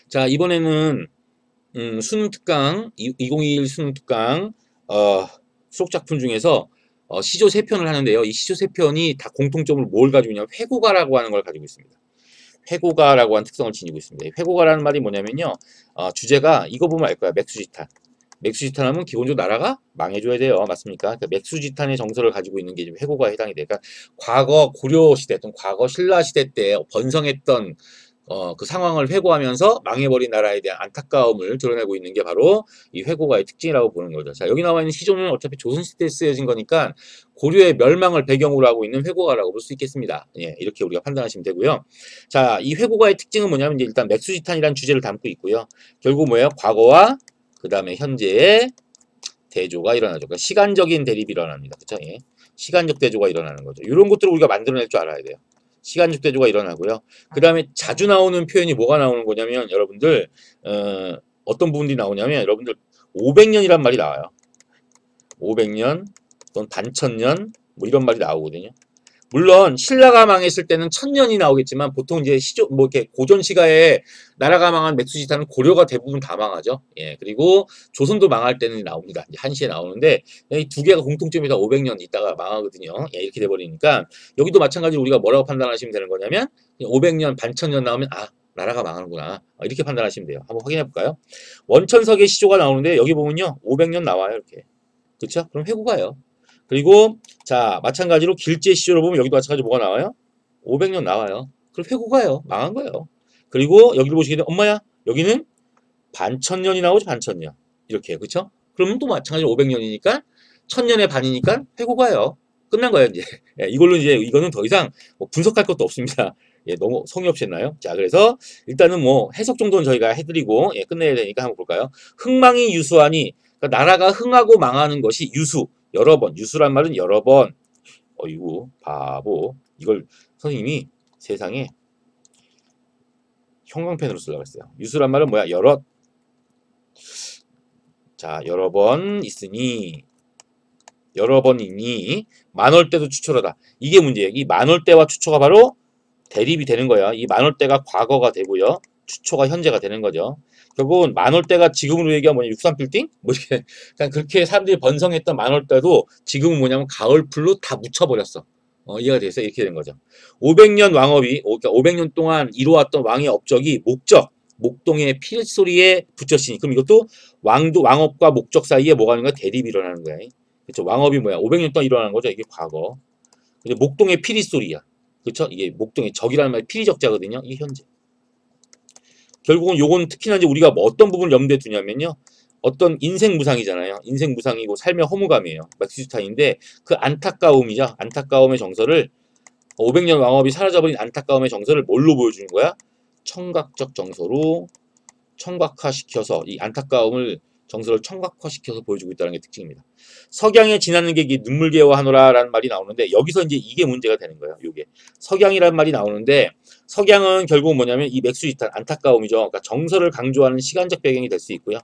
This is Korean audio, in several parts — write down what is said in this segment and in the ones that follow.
자, 이번에는 수능 특강 2021 수능 특강 수록 작품 중에서 시조 3편을 하는데요. 이 시조 3편이 다 공통점으로 뭘 가지고 있냐면 회고가라고 하는 걸 가지고 있습니다. 회고가라고 하는 특성을 지니고 있습니다. 회고가라는 말이 뭐냐면요. 주제가 이거 보면 알 거야. 맥수지탄. 맥수지탄 하면 기본적으로 나라가 망해줘야 돼요. 맞습니까? 그러니까 맥수지탄의 정서를 가지고 있는 게 지금 회고가에 해당이 돼요. 그러니까 과거 고려 시대 또는 과거 신라 시대 때 번성했던 그 상황을 회고하면서 망해버린 나라에 대한 안타까움을 드러내고 있는 게 바로 이 회고가의 특징이라고 보는 거죠. 자, 여기 나와 있는 시조는 어차피 조선시대에 쓰여진 거니까 고려의 멸망을 배경으로 하고 있는 회고가라고 볼 수 있겠습니다. 예, 이렇게 우리가 판단하시면 되고요. 자, 이 회고가의 특징은 뭐냐면 이제 일단 맥수지탄이라는 주제를 담고 있고요. 결국 뭐예요? 과거와 그 다음에 현재의 대조가 일어나죠. 그러니까 시간적인 대립이 일어납니다. 그쵸? 예. 시간적 대조가 일어나는 거죠. 이런 것들을 우리가 만들어낼 줄 알아야 돼요. 시간적 대조가 일어나고요. 그 다음에 자주 나오는 표현이 뭐가 나오는 거냐면 여러분들 어떤 부분들이 나오냐면 여러분들 500년이란 말이 나와요. 500년 또는 반천년 뭐 이런 말이 나오거든요. 물론 신라가 망했을 때는 1000년이 나오겠지만 보통 이제 뭐 이렇게 고전 시가에 나라가 망한 맥수지탄은 고려가 대부분 다 망하죠. 예, 그리고 조선도 망할 때는 나옵니다. 이제 한시에 나오는데 이 두 개가 공통점이 다 500년 있다가 망하거든요. 예, 이렇게 돼 버리니까 여기도 마찬가지로 우리가 뭐라고 판단하시면 되는 거냐면 500년, 반천년 나오면 나라가 망하는구나. 이렇게 판단하시면 돼요. 한번 확인해 볼까요? 원천석의 시조가 나오는데 여기 보면요. 500년 나와요. 이렇게. 그렇죠? 그럼 회고가요. 그리고 자 마찬가지로 길제 시조를 보면 여기도 마찬가지로 뭐가 나와요? 500년 나와요. 그럼 회고가요. 망한 거예요. 그리고 여기를 보시게 되면 엄마야 여기는 반천년이 나오죠. 반천년. 이렇게 그렇죠? 그러면 또 마찬가지로 500년이니까 1000년의 반이니까 회고가요. 끝난 거예요. 이제 이걸로 이제 이거는 더 이상 뭐 분석할 것도 없습니다. 예, 너무 성의 없이 했나요? 자, 그래서 일단은 뭐 해석 정도는 저희가 해드리고 예, 끝내야 되니까 한번 볼까요? 흥망이 유수하니 그러니까 나라가 흥하고 망하는 것이 유수. 여러 번. 유수란 말은 여러 번. 어이구 바보. 이걸 선생님이 세상에 형광펜으로 쓰려고 했어요. 유수란 말은 뭐야? 여러 번 있으니 여러 번이니 만월 때도 추초로다. 이게 문제예요. 이 만월 때와 추초가 바로 대립이 되는 거야. 이 만월 때가 과거가 되고요. 추초가 현재가 되는 거죠. 결국은 만월 때가 지금으로 얘기하면 뭐냐 63빌딩? 뭐 이렇게 그냥 그렇게 사람들이 번성했던 만월 때도 지금은 뭐냐면 가을풀로 다 묻혀버렸어. 이해가 돼서 이렇게 된 거죠. 500년 왕업이 그러니까 500년 동안 이루어왔던 왕의 업적이 목동의 필소리에 붙였으니 그럼 이것도 왕업과 목적 사이에 뭐가 하는 거야? 대립이 일어나는 거야. 그렇죠? 왕업이 뭐야? 500년 동안 일어나는 거죠. 이게 과거. 근데 목동의 피리 소리야. 그렇죠? 이게 목동의 적이라는 말이 피리 적자거든요. 이게 현재. 결국은 요건 특히나 이제 우리가 뭐 어떤 부분을 염두에 두냐면요. 어떤 인생 무상이잖아요. 인생 무상이고 삶의 허무감이에요. 맥시스타인데 그 안타까움이죠. 안타까움의 정서를 500년 왕업이 사라져버린 안타까움의 정서를 뭘로 보여주는 거야? 청각적 정서로 청각화시켜서 이 안타까움을 정서를 청각화시켜서 보여주고 있다는 게 특징입니다. 석양에 지나는 게 눈물개와 하노라라는 말이 나오는데 여기서 이제 이게 문제가 되는 거예요. 요게 석양이라는 말이 나오는데 석양은 결국 뭐냐면 이 맥수지탄 안타까움이죠. 그러니까 정서를 강조하는 시간적 배경이 될 수 있고요.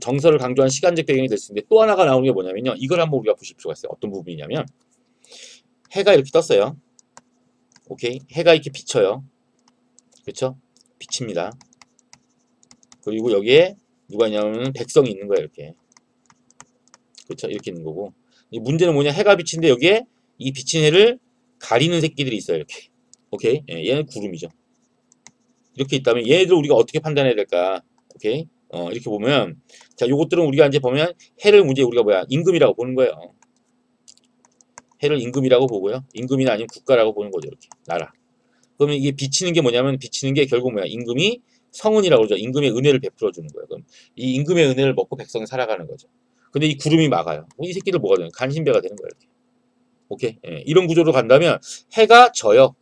정서를 강조하는 시간적 배경이 될 수 있는데 또 하나가 나오는 게 뭐냐면요. 이걸 한번 우리가 보실 필요가 있어요. 어떤 부분이냐면 해가 이렇게 떴어요. 오케이, 해가 이렇게 비쳐요. 그렇죠? 비칩니다. 그리고 여기에 누가 있냐면 백성이 있는 거예요. 이렇게. 그렇죠? 이렇게 있는 거고. 이 문제는 뭐냐? 해가 비치는데 여기에 이 비친 해를 가리는 새끼들이 있어요. 이렇게. 오케이? 예, 얘는 구름이죠. 이렇게 있다면 얘네들 우리가 어떻게 판단해야 될까? 오케이? 이렇게 보면 자, 요것들은 우리가 이제 보면 해를 문제 우리가 뭐야? 임금이라고 보는 거예요. 해를 임금이라고 보고요. 임금이나 아니면 국가라고 보는 거죠. 이렇게. 나라. 그러면 이게 비치는 게 뭐냐면 비치는 게 결국 뭐야? 임금이 성은이라고 그러죠. 임금의 은혜를 베풀어 주는 거예요. 그럼 이 임금의 은혜를 먹고 백성이 살아가는 거죠. 근데 이 구름이 막아요. 이 새끼들 뭐가 되는? 간신배가 되는 거예요. 이렇게. 오케이. 예, 이런 구조로 간다면 해가 져요.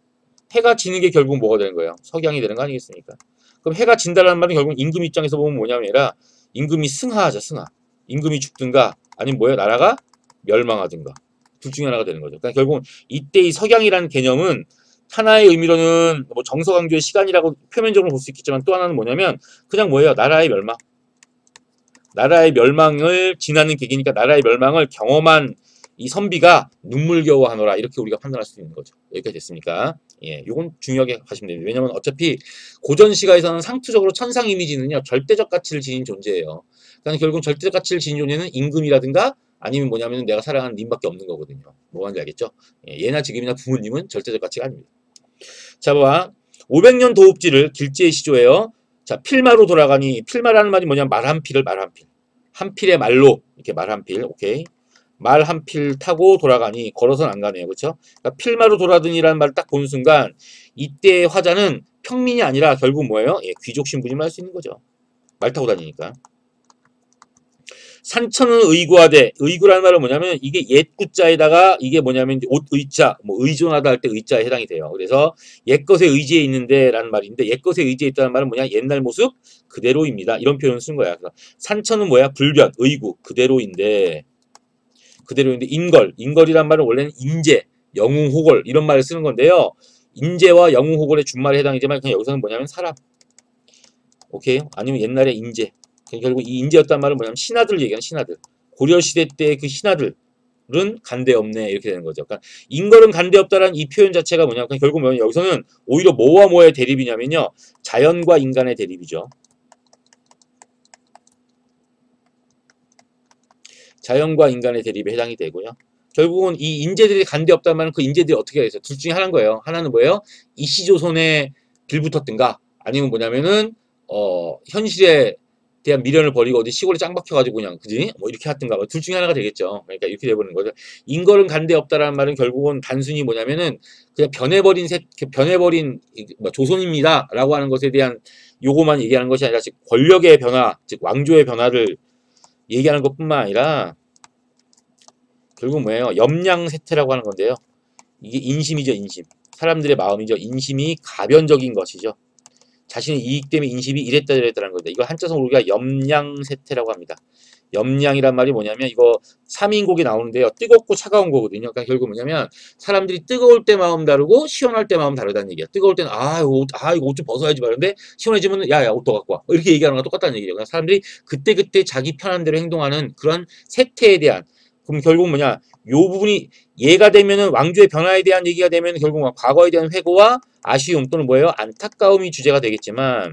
해가 지는 게 결국 뭐가 되는 거예요? 석양이 되는 거 아니겠습니까? 그럼 해가 진다라는 말은 결국 임금 입장에서 보면 뭐냐면 아니라 임금이 승하하죠. 승하. 임금이 죽든가 아니면 뭐예요? 나라가 멸망하든가. 둘 중에 하나가 되는 거죠. 그러니까 결국 이때 이 석양이라는 개념은 하나의 의미로는 뭐 정서 강조의 시간이라고 표면적으로 볼 수 있겠지만 또 하나는 뭐냐면 그냥 뭐예요? 나라의 멸망. 나라의 멸망을 지나는 계기니까 나라의 멸망을 경험한 이 선비가 눈물겨워하노라 이렇게 우리가 판단할 수 있는 거죠. 여기까지 됐습니까? 예, 요건 중요하게 하시면 됩니다. 왜냐면 어차피 고전 시가에서는 상투적으로 천상 이미지는요 절대적 가치를 지닌 존재예요. 그러니까 결국 절대적 가치를 지닌 존재는 임금이라든가 아니면 뭐냐면 내가 사랑하는 님밖에 없는 거거든요. 뭐 하는지 알겠죠? 예, 예나 지금이나 부모님은 절대적 가치가 아닙니다. 자, 봐. 500년 도읍지를 길지의 시조예요. 자, 필마로 돌아가니 필마라는 말이 뭐냐? 말 한 필을 말 한 필. 한 필의 말로 이렇게 말 한 필. 오케이. 말 한 필 타고 돌아가니 걸어서는 안 가네요. 그렇죠? 그러니까 필마로 돌아다니라는 말을 딱 보는 순간 이때의 화자는 평민이 아니라 결국 뭐예요? 예, 귀족 신분임을 알 수 있는 거죠. 말 타고 다니니까. 산천은 의구하되 의구라는 말은 뭐냐면 이게 옛구자에다가 이게 뭐냐면 옷 의자 뭐 의존하다 할 때 의자에 해당이 돼요. 그래서 옛것에 의지해 있는데 라는 말인데 옛것에 의지해 있다는 말은 뭐냐 옛날 모습 그대로입니다. 이런 표현을 쓴 거야. 그래서 산천은 뭐야 불변 의구 그대로인데 인걸이란 말은 원래는 인재 영웅호걸 이런 말을 쓰는 건데요. 인재와 영웅호걸의 준말에 해당이지만 그냥 여기서는 뭐냐면 사람 오케이 아니면 옛날에 인재 결국 이 인재였단 말은 뭐냐면 신하들 얘기하는 신하들. 고려시대 때 그 신하들은 간대없네 이렇게 되는 거죠. 그러니까 인걸은 간대없다라는 이 표현 자체가 뭐냐면 결국 뭐냐면 여기서는 오히려 뭐와 뭐의 대립이냐면요. 자연과 인간의 대립이죠. 자연과 인간의 대립에 해당이 되고요. 결국은 이 인재들이 간대없다는 말은 그 인재들이 어떻게 하겠어요? 둘 중에 하나인 거예요. 하나는 뭐예요? 이씨조선에 빌붙었든가 아니면 뭐냐면은 현실에 대한 미련을 버리고 어디 시골에 짱 박혀가지고 그냥 그지 뭐 이렇게 하든가 뭐 둘 중에 하나가 되겠죠. 그러니까 이렇게 돼버리는 거죠. 인걸은 간대 없다라는 말은 결국은 단순히 뭐냐면은 그냥 변해버린 뭐 조선입니다라고 하는 것에 대한 요거만 얘기하는 것이 아니라 즉 권력의 변화, 즉 왕조의 변화를 얘기하는 것뿐만 아니라 결국 뭐예요? 염량세태라고 하는 건데요. 이게 인심이죠, 인심. 사람들의 마음이죠. 인심이 가변적인 것이죠. 자신의 이익 때문에 인심이 이랬다 저랬다는 겁니다. 이거 한자성으로 우리가 염량세태라고 합니다. 염량이란 말이 뭐냐면 이거 3인곡이 나오는데요. 뜨겁고 차가운 거거든요. 그러니까 결국 뭐냐면 사람들이 뜨거울 때 마음 다르고 시원할 때 마음 다르다는 얘기야. 뜨거울 때는 이거 옷 좀 벗어야지 말는데 시원해지면 야야 옷도 갖고 와. 이렇게 얘기하는 거랑 똑같다는 얘기죠. 그러니까 사람들이 그때그때 자기 편한 대로 행동하는 그런 세태에 대한 그럼 결국 뭐냐 요 부분이 얘가 되면은 왕조의 변화에 대한 얘기가 되면 결국 과거에 대한 회고와 아쉬움 또는 뭐예요? 안타까움이 주제가 되겠지만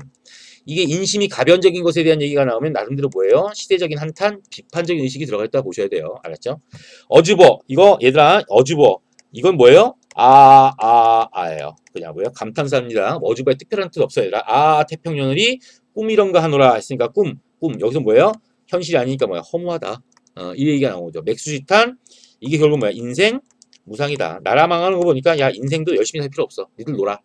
이게 인심이 가변적인 것에 대한 얘기가 나오면 나름대로 뭐예요? 시대적인 한탄, 비판적인 의식이 들어가 있다고 보셔야 돼요. 알았죠? 어주버 이거 얘들아 어주버 이건 뭐예요? 아예요. 그냥 뭐예요? 감탄사입니다. 어주버에 특별한 뜻 없어요. 얘들아 태평년을이 꿈이런가 하노라 했으니까 꿈 여기서 뭐예요? 현실이 아니니까 뭐야 허무하다. 이 얘기가 나오죠. 맥수지탄 이게 결국 뭐야? 인생 무상이다. 나라 망하는 거 보니까 야 인생도 열심히 살 필요 없어. 니들 놀아.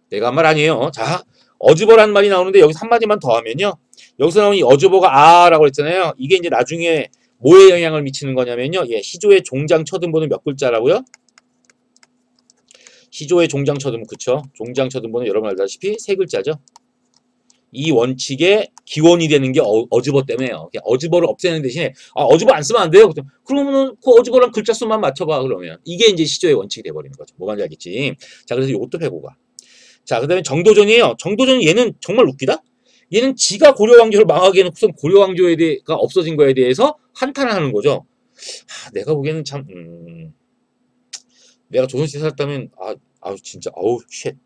내가 한 말 아니에요. 자 어주버라는 말이 나오는데 여기서 한마디만 더 하면요. 여기서 나오는 이 어주버가 라고 했잖아요. 이게 이제 나중에 뭐에 영향을 미치는 거냐면요. 예, 시조의 종장 처등보는 몇 글자라고요? 시조의 종장 처등 그쵸? 종장 처등보는 여러분 알다시피 세 글자죠. 이 원칙의 기원이 되는 게 어주버 때문에요. 어주버를 없애는 대신에 어주버 안 쓰면 안 돼요. 그러면은 그 어주버랑 글자 수만 맞춰봐 그러면 이게 이제 시조의 원칙이 돼버리는 거죠. 뭐 말인지 알겠지? 자 그래서 이것도 배고가. 자 그다음에 정도전이에요. 정도전 얘는 정말 웃기다. 얘는 지가 고려 왕조를 망하게 해놓고선 고려 왕조가 없어진 거에 대해서 한탄을 하는 거죠. 내가 보기에는 참 내가 조선시대 살았다면 진짜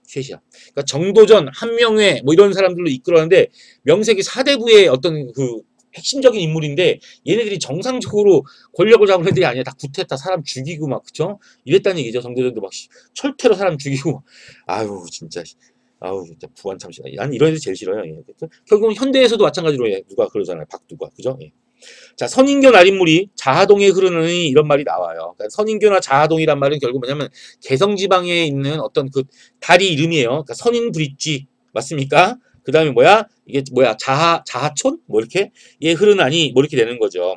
쉣이야. 그러니까 정도전, 한명회 뭐 이런 사람들로 이끌었는데 명색이 사대부의 어떤 그 핵심적인 인물인데 얘네들이 정상적으로 권력을 잡은 애들이 아니야. 다 구태타 사람 죽이고 막 그쵸? 이랬다는 얘기죠. 정도전도 막 철퇴로 사람 죽이고 진짜 부관 참 싫어. 난 이런 애들 제일 싫어요. 결국은 현대에서도 마찬가지로 누가 그러잖아요. 박두가 그죠? 예. 자, 선인교 날인물이 자하동에 흐르느니 이런 말이 나와요. 그러니까 선인교나 자하동이란 말은 결국 뭐냐면 개성지방에 있는 어떤 그 다리 이름이에요. 그러니까 선인브릿지 맞습니까? 그 다음에 이게 자하촌? 뭐 이렇게 얘 흐르나니 뭐 이렇게 되는 거죠.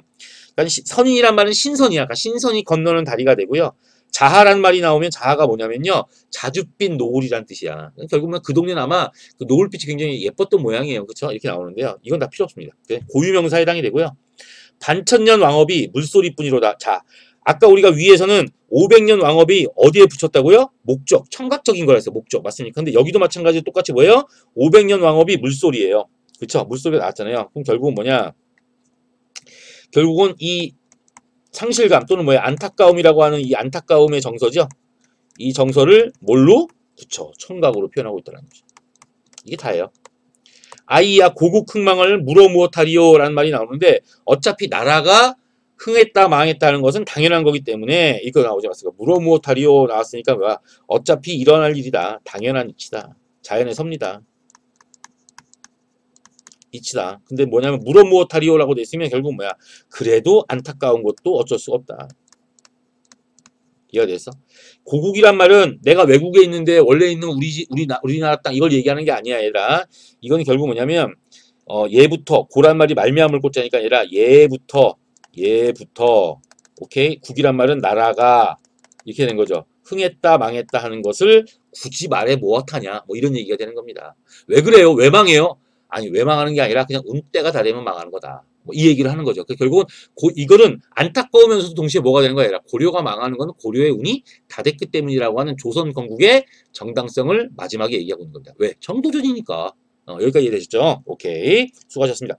그러니까 선인이란 말은 신선이야. 그러니까 신선이 건너는 다리가 되고요. 자하란 말이 나오면 자하가 뭐냐면요. 자줏빛 노을이란 뜻이야. 결국은 그 동네는 아마 그 노을빛이 굉장히 예뻤던 모양이에요. 그렇죠? 이렇게 나오는데요. 이건 다 필요 없습니다. 고유명사에 해당이 되고요. 반천년 왕업이 물소리뿐이로다. 자, 아까 우리가 위에서는 500년 왕업이 어디에 붙였다고요? 목적, 청각적인 거라서 목적 맞습니까? 근데 여기도 마찬가지로 똑같이 뭐예요? 500년 왕업이 물소리예요. 그렇죠? 물소리가 나왔잖아요. 그럼 결국은 뭐냐? 결국은 이 상실감 또는 뭐야 안타까움이라고 하는 이 안타까움의 정서죠. 이 정서를 뭘로? 그쵸. 청각으로 표현하고 있다는 거죠. 이게 다예요. 아이야 고국 흥망을 물어 무엇하리요 라는 말이 나오는데 어차피 나라가 흥했다 망했다는 것은 당연한 거기 때문에 이거 나오지 않았을까. 물어 무엇하리요 나왔으니까 뭐야. 어차피 일어날 일이다. 당연한 이치다. 자연의 섭니다. 이치다. 근데 뭐냐면 물어 무엇하리요라고 돼 있으면 결국 뭐야. 그래도 안타까운 것도 어쩔 수가 없다. 이해가 됐어? 고국이란 말은 내가 외국에 있는데 원래 있는 우리나라 땅 이걸 얘기하는 게 아니야 얘들아. 이건 결국 뭐냐면 예부터 고란 말이 말미암을 꽂자니까 아니라 예부터 오케이 국이란 말은 나라가 이렇게 된 거죠. 흥했다 망했다 하는 것을 굳이 말해 무엇하냐 뭐 이런 얘기가 되는 겁니다. 왜 그래요? 왜 망해요? 아니 왜 망하는 게 아니라 그냥 때가 다 되면 망하는 거다. 뭐 이 얘기를 하는 거죠. 결국은 이거는 안타까우면서도 동시에 뭐가 되는 거야? 고려가 망하는 건 고려의 운이 다 됐기 때문이라고 하는 조선 건국의 정당성을 마지막에 얘기하고 있는 겁니다. 왜? 정도전이니까. 여기까지 이해되셨죠? 오케이. 수고하셨습니다.